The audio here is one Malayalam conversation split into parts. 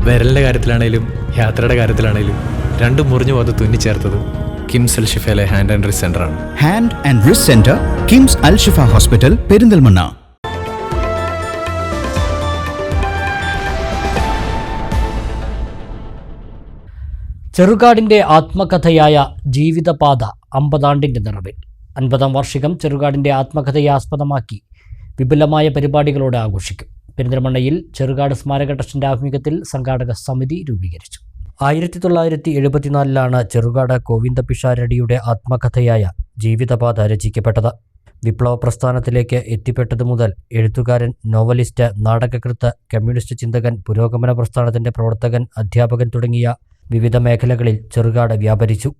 വിരലിൻ്റെ കാര്യത്തിലാണേലും യാത്രയുടെ കാര്യത്തിലാണേലും രണ്ടും മുറിഞ്ഞു പോകാതെ തുന്നിച്ചേർത്തത് കിംസ് അൽ ഷിഫയിലെ ഹാൻഡ് ആൻഡ് റിസ്റ്റ് സെൻ്ററാണ്. Hand and wrist centre, KIMS Al Shifa hospital, Perinthalmanna. ചെറുകാടിൻ്റെ ആത്മകഥയായ ജീവിതപാത 50 നിറവിൽ 50-ാം വാർഷികം ചെറുകാടിൻ്റെ ആത്മകഥയെ ആസ്പദമാക്കി വിപുലമായ പരിപാടികളോടെ ആഘോഷിക്കും. പെരിന്തൽമണ്ണയിൽ ചെറുകാട് സ്മാരക ട്രസ്റ്റിൻ്റെ ആഭിമുഖ്യത്തിൽ സംഘാടക സമിതി രൂപീകരിച്ചു. 1974 ചെറുകാട് ഗോവിന്ദപിഷാരടിയുടെ ആത്മകഥയായ ജീവിതപാത രചിക്കപ്പെട്ടത്. വിപ്ലവ പ്രസ്ഥാനത്തിലേക്ക് എത്തിപ്പെട്ടതു മുതൽ എഴുത്തുകാരൻ, നോവലിസ്റ്റ്, നാടകകൃത്ത്, കമ്മ്യൂണിസ്റ്റ് ചിന്തകൻ, പുരോഗമന പ്രസ്ഥാനത്തിൻ്റെ പ്രവർത്തകൻ, അധ്യാപകൻ തുടങ്ങിയ വിവിധ മേഖലകളിൽ ചെറുകാട് വ്യാപരിച്ചു.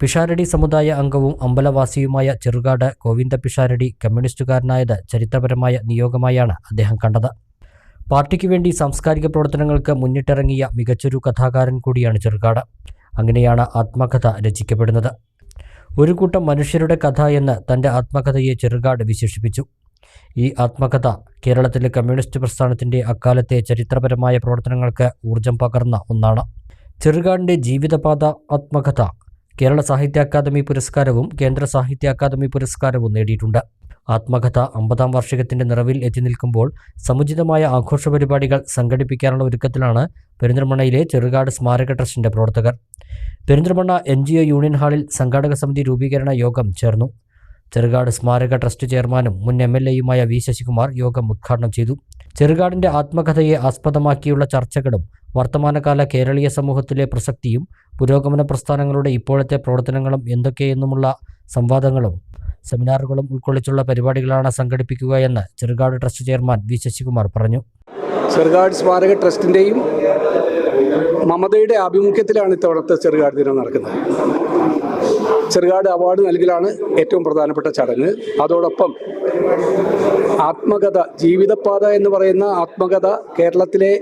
പിഷാരടി സമുദായ അംഗവും അമ്പലവാസിയുമായ ചെറുകാട് ഗോവിന്ദപിഷാരടി കമ്മ്യൂണിസ്റ്റുകാരനായത് ചരിത്രപരമായ നിയോഗമായാണ് അദ്ദേഹം കണ്ടത്. പാർട്ടിക്ക് വേണ്ടി സാംസ്കാരിക പ്രവർത്തനങ്ങൾക്ക് മുന്നിട്ടിറങ്ങിയ മികച്ചൊരു കഥാകാരൻ കൂടിയാണ് ചെറുകാട്. അങ്ങനെയാണ് ആത്മകഥ രചിക്കപ്പെടുന്നത്. ഒരു കൂട്ടം മനുഷ്യരുടെ കഥ എന്ന് തൻ്റെ ആത്മകഥയെ ചെറുകാട് വിശേഷിപ്പിച്ചു. ഈ ആത്മകഥ കേരളത്തിലെ കമ്മ്യൂണിസ്റ്റ് പ്രസ്ഥാനത്തിൻ്റെ അക്കാലത്തെ ചരിത്രപരമായ പ്രവർത്തനങ്ങൾക്ക് ഊർജം പകർന്ന ഒന്നാണ്. ചെറുകാടിൻ്റെ ജീവിതപാത ആത്മകഥ കേരള സാഹിത്യ അക്കാദമി പുരസ്കാരവും കേന്ദ്ര സാഹിത്യ അക്കാദമി പുരസ്കാരവും നേടിയിട്ടുണ്ട്. ആത്മകഥ 50-ാം വാർഷികത്തിൻ്റെ നിറവിൽ എത്തി നിൽക്കുമ്പോൾ സമുചിതമായ ആഘോഷ പരിപാടികൾ സംഘടിപ്പിക്കാനുള്ള ഒരുക്കത്തിലാണ് പെരിന്തൽമണ്ണയിലെ ചെറുകാട് സ്മാരക ട്രസ്റ്റിൻ്റെ പ്രവർത്തകർ. പെരിന്തൽമണ്ണ NGO യൂണിയൻ ഹാളിൽ സംഘാടക സമിതി രൂപീകരണ യോഗം ചേർന്നു. ചെറുകാട് സ്മാരക ട്രസ്റ്റ് ചെയർമാനും മുൻ MLA-യുമായ V. ശശികുമാർ യോഗം ഉദ്ഘാടനം ചെയ്തു. ചെറുകാടിൻ്റെ ആത്മകഥയെ ആസ്പദമാക്കിയുള്ള ചർച്ചകളും വർത്തമാനകാല കേരളീയ സമൂഹത്തിലെ പ്രസക്തിയും പുരോഗമന പ്രസ്ഥാനങ്ങളുടെ ഇപ്പോഴത്തെ പ്രവർത്തനങ്ങളും എന്തൊക്കെയെന്നുമുള്ള സംവാദങ്ങളും സെമിനാറുകളും ഉൾക്കൊള്ളിച്ചുള്ള പരിപാടികളാണ് സംഘടിപ്പിക്കുക എന്ന് Cherukad trust chairman V. Sasikumar പറഞ്ഞു. ചെറുകാട് സ്മാരക ട്രസ്റ്റിൻ്റെയും മമതയുടെ ആഭിമുഖ്യത്തിലാണ് ഇത്തവണത്തെ ചെറുകാട് ദിനം നടക്കുന്നത്. ചെറുകാട് അവാർഡ് നൽകലാണ് ഏറ്റവും പ്രധാനപ്പെട്ട ചടങ്ങ്. അതോടൊപ്പം ആത്മകഥ, ജീവിതപാത എന്ന് പറയുന്ന ആത്മകഥ കേരളത്തിലെ,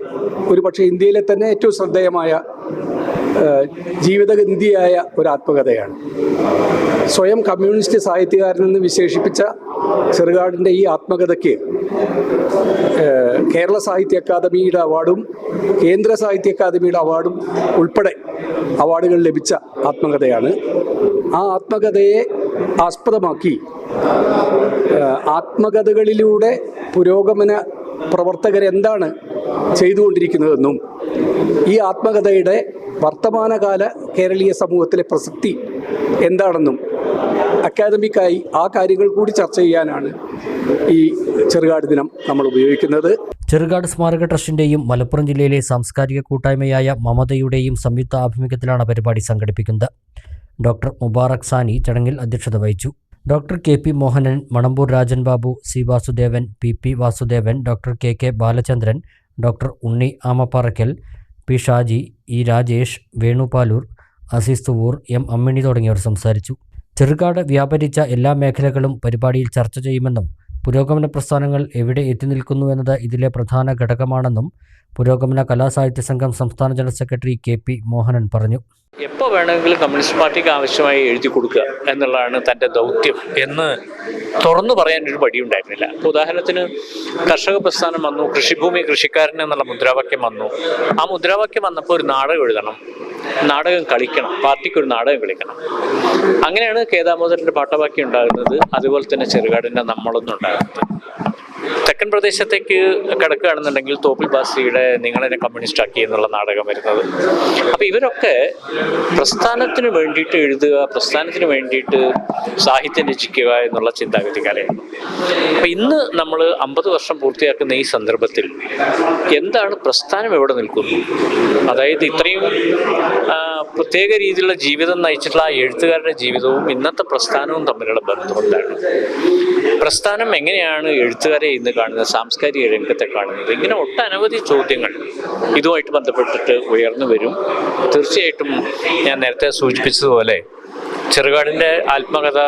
ഒരുപക്ഷെ ഇന്ത്യയിലെ തന്നെ ഏറ്റവും ശ്രദ്ധേയമായ ജീവിതഗന്ധിയായ ഒരു ആത്മകഥയാണ്. സ്വയം കമ്മ്യൂണിസ്റ്റ് സാഹിത്യകാരനെന്ന് വിശേഷിപ്പിച്ച ചെറുകാടിൻ്റെ ഈ ആത്മകഥയ്ക്ക് കേരള സാഹിത്യ അക്കാദമിയുടെ അവാർഡും കേന്ദ്ര സാഹിത്യ അക്കാദമിയുടെ അവാർഡും ഉൾപ്പെടെ അവാർഡുകൾ ലഭിച്ച ആത്മകഥയാണ്. ആ ആത്മകഥയെ ആസ്പദമാക്കി ആത്മകഥകളിലൂടെ പുരോഗമന പ്രവർത്തകരെന്താണ് ചെയ്തുകൊണ്ടിരിക്കുന്നതെന്നും ഈ ആത്മകഥയുടെ വർത്തമാനകാല കേരളീയ സമൂഹത്തിലെ പ്രസക്തി എന്താണെന്നും അക്കാദമിക്കായി ആ കാര്യങ്ങൾ കൂടി ചർച്ച ചെയ്യാനാണ് ഈ ചെറുകാട് ദിനം നമ്മൾ ഉപയോഗിക്കുന്നത്. ചെറുകാട് സ്മാരക ട്രസ്റ്റിൻ്റെയും മലപ്പുറം ജില്ലയിലെ സാംസ്കാരിക കൂട്ടായ്മയായ മമതയുടെയും സംയുക്ത ആഭിമുഖ്യത്തിലാണ് പരിപാടി സംഘടിപ്പിക്കുന്നത്. ഡോക്ടർ മുബാറക് സാനി ചടങ്ങിൽ അധ്യക്ഷത വഹിച്ചു. Doctor KP Mohanan, Manampoor Rajan Babu, C. Vasudevan, PP Vasudevan, doctor KK Balachandran, doctor Unni Amapparakkal, P. Shaji, E. Rajesh, Venupaloor, Azeez Thuvoor, M. Ammini തുടങ്ങിയവർ സംസാരിച്ചു. ചെറുകാട് വ്യാപരിച്ച എല്ലാ മേഖലകളും പരിപാടിയിൽ ചർച്ച ചെയ്യുമെന്നും പുരോഗമന പ്രസ്ഥാനങ്ങൾ എവിടെ എത്തി നിൽക്കുന്നു എന്നത് ഇതിലെ പ്രധാന ഘടകമാണെന്നും പുരോഗമന കലാസാഹിത്യ സംഘം സംസ്ഥാന ജനറൽ സെക്രട്ടറി KP മോഹനൻ പറഞ്ഞു. എപ്പോൾ വേണമെങ്കിലും കമ്മ്യൂണിസ്റ്റ് പാർട്ടിക്ക് ആവശ്യമായി എഴുതി കൊടുക്കുക എന്നുള്ളതാണ് തൻ്റെ ദൗത്യം എന്ന് തുറന്നു പറയാനൊരു പടിയുണ്ടായിരുന്നില്ല. ഉദാഹരണത്തിന് കർഷക പ്രസ്ഥാനം വന്നു, കൃഷിഭൂമി കൃഷിക്കാരൻ എന്നുള്ള മുദ്രാവാക്യം വന്നു. ആ മുദ്രാവാക്യം വന്നപ്പോൾ ഒരു നാടകം എഴുതണം, നാടകം കളിക്കണം, പാർട്ടിക്ക് ഒരു നാടകം കളിക്കണം. അങ്ങനെയാണ് കേദാമോദരൻ്റെ പാട്ടവാക്യം ഉണ്ടാകുന്നത്. അതുപോലെ തന്നെ ചെറുകാടിൻ്റെ നമ്മളൊന്നുണ്ടാകുന്നത്. തെക്കൻ പ്രദേശത്തേക്ക് കിടക്കുകയാണെന്നുണ്ടെങ്കിൽ തോപ്പിൽ ബാസിയുടെ നിങ്ങളെന്നെ കമ്മ്യൂണിസ്റ്റ് ആക്കി എന്നുള്ള നാടകം വരുന്നത്. അപ്പോൾ ഇവരൊക്കെ പ്രസ്ഥാനത്തിന് വേണ്ടിയിട്ട് എഴുതുക, പ്രസ്ഥാനത്തിന് വേണ്ടിയിട്ട് സാഹിത്യം രചിക്കുക എന്നുള്ള ചിന്താഗതിക്കാരെയാണ്. അപ്പം ഇന്ന് നമ്മൾ 50 വർഷം പൂർത്തിയാക്കുന്ന ഈ സന്ദർഭത്തിൽ എന്താണ് പ്രസ്ഥാനം എവിടെ നിൽക്കുന്നു, അതായത് ഇത്രയും പ്രത്യേക രീതിയിലുള്ള ജീവിതം നയിച്ചിട്ടുള്ള ആ എഴുത്തുകാരുടെ ജീവിതവും ഇന്നത്തെ പ്രസ്ഥാനവും തമ്മിലുള്ള ബന്ധം എന്താണ്, പ്രസ്ഥാനം എങ്ങനെയാണ് എഴുത്തുകാരെ ഇന്ന് കാണുന്നത്, സാംസ്കാരിക രംഗത്തെ കാണുന്നത്, ഇങ്ങനെ ഒട്ടനവധി ചോദ്യങ്ങൾ ഇതുമായിട്ട് ബന്ധപ്പെട്ടിട്ട് ഉയർന്നു വരും. തീർച്ചയായിട്ടും ഞാൻ നേരത്തെ സൂചിപ്പിച്ചതുപോലെ ചെറുകാടിൻ്റെ ആത്മകഥ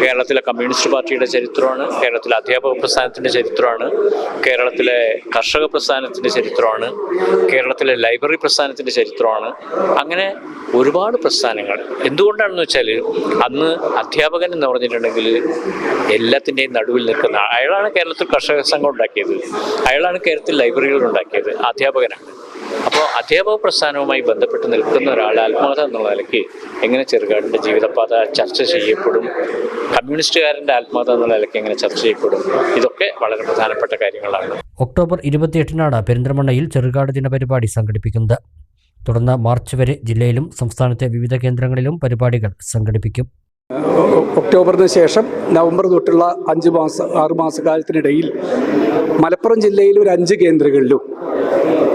കേരളത്തിലെ കമ്മ്യൂണിസ്റ്റ് പാർട്ടിയുടെ ചരിത്രമാണ്, കേരളത്തിലെ അധ്യാപക പ്രസ്ഥാനത്തിൻ്റെ ചരിത്രമാണ്, കേരളത്തിലെ കർഷക പ്രസ്ഥാനത്തിൻ്റെ ചരിത്രമാണ്, കേരളത്തിലെ ലൈബ്രറി പ്രസ്ഥാനത്തിൻ്റെ ചരിത്രമാണ്. അങ്ങനെ ഒരുപാട് പ്രസ്ഥാനങ്ങൾ. എന്തുകൊണ്ടാണെന്ന് വെച്ചാൽ അന്ന് അധ്യാപകൻ എന്ന് പറഞ്ഞിട്ടുണ്ടെങ്കിൽ എല്ലാത്തിൻ്റെയും നടുവിൽ നിൽക്കുന്ന അയാളാണ് കേരളത്തിൽ കർഷക സംഘം ഉണ്ടാക്കിയത്, അയാളാണ് കേരളത്തിൽ ലൈബ്രറികൾ ഉണ്ടാക്കിയത്, അധ്യാപകനാണ്. അപ്പോൾ അധ്യാപക പ്രസ്ഥാനവുമായി ബന്ധപ്പെട്ട് നിൽക്കുന്ന ഒരാൾ ആത്മകഥ എന്നുള്ള നിലയ്ക്ക് എങ്ങനെ ചെറുകാടിൻ്റെ ജീവിതപാത ചർച്ച ചെയ്യപ്പെടും, കമ്മ്യൂണിസ്റ്റുകാരൻ്റെ ആത്മകഥ എന്നുള്ള നിലയ്ക്ക് എങ്ങനെ ചർച്ച ചെയ്യപ്പെടും, ഇതൊക്കെ വളരെ പ്രധാനപ്പെട്ട കാര്യങ്ങളാണ്. ഒക്ടോബർ 28-നാണ് പെരിന്തൽമണ്ണയിൽ ചെറുകാട് ദിന പരിപാടി സംഘടിപ്പിക്കുന്നത്. തുടർന്ന് മാർച്ച് വരെ ജില്ലയിലും സംസ്ഥാനത്തെ വിവിധ കേന്ദ്രങ്ങളിലും പരിപാടികൾ സംഘടിപ്പിക്കും. ഒക്ടോബറിന് ശേഷം നവംബർ തൊട്ടുള്ള 6 മാസക്കാലത്തിനിടയിൽ മലപ്പുറം ജില്ലയിൽ ഒരു 5 കേന്ദ്രങ്ങളിലും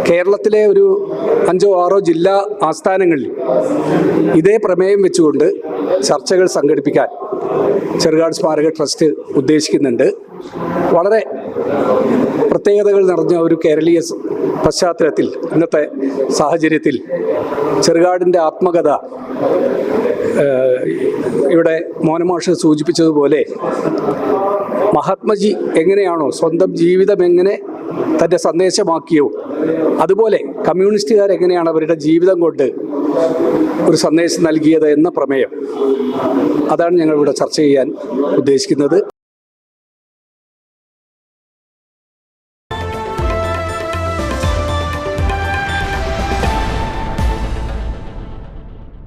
കേരളത്തിലെ ഒരു 5-6 ജില്ലാ ആസ്ഥാനങ്ങളിൽ ഇതേ പ്രമേയം വെച്ചുകൊണ്ട് ചർച്ചകൾ സംഘടിപ്പിക്കാൻ ചെറുകാട് സ്മാരക ട്രസ്റ്റ് ഉദ്ദേശിക്കുന്നുണ്ട്. വളരെ പ്രത്യേകതകൾ നിറഞ്ഞ ഒരു കേരളീയ പശ്ചാത്തലത്തിൽ ഇന്നത്തെ സാഹചര്യത്തിൽ ചെറുകാടിൻ്റെ ആത്മകഥ ഇവിടെ മോനമാഷ് സൂചിപ്പിച്ചതുപോലെ മഹാത്മജി എങ്ങനെയാണോ സ്വന്തം ജീവിതം എങ്ങനെ തൻ്റെ സന്ദേശമാക്കിയോ അതുപോലെ കമ്മ്യൂണിസ്റ്റുകാർ എങ്ങനെയാണ് അവരുടെ ജീവിതം കൊണ്ട് ഒരു സന്ദേശം നൽകിയത് എന്ന പ്രമേയം, അതാണ് ഞങ്ങളിവിടെ ചർച്ച ചെയ്യാൻ ഉദ്ദേശിക്കുന്നത്.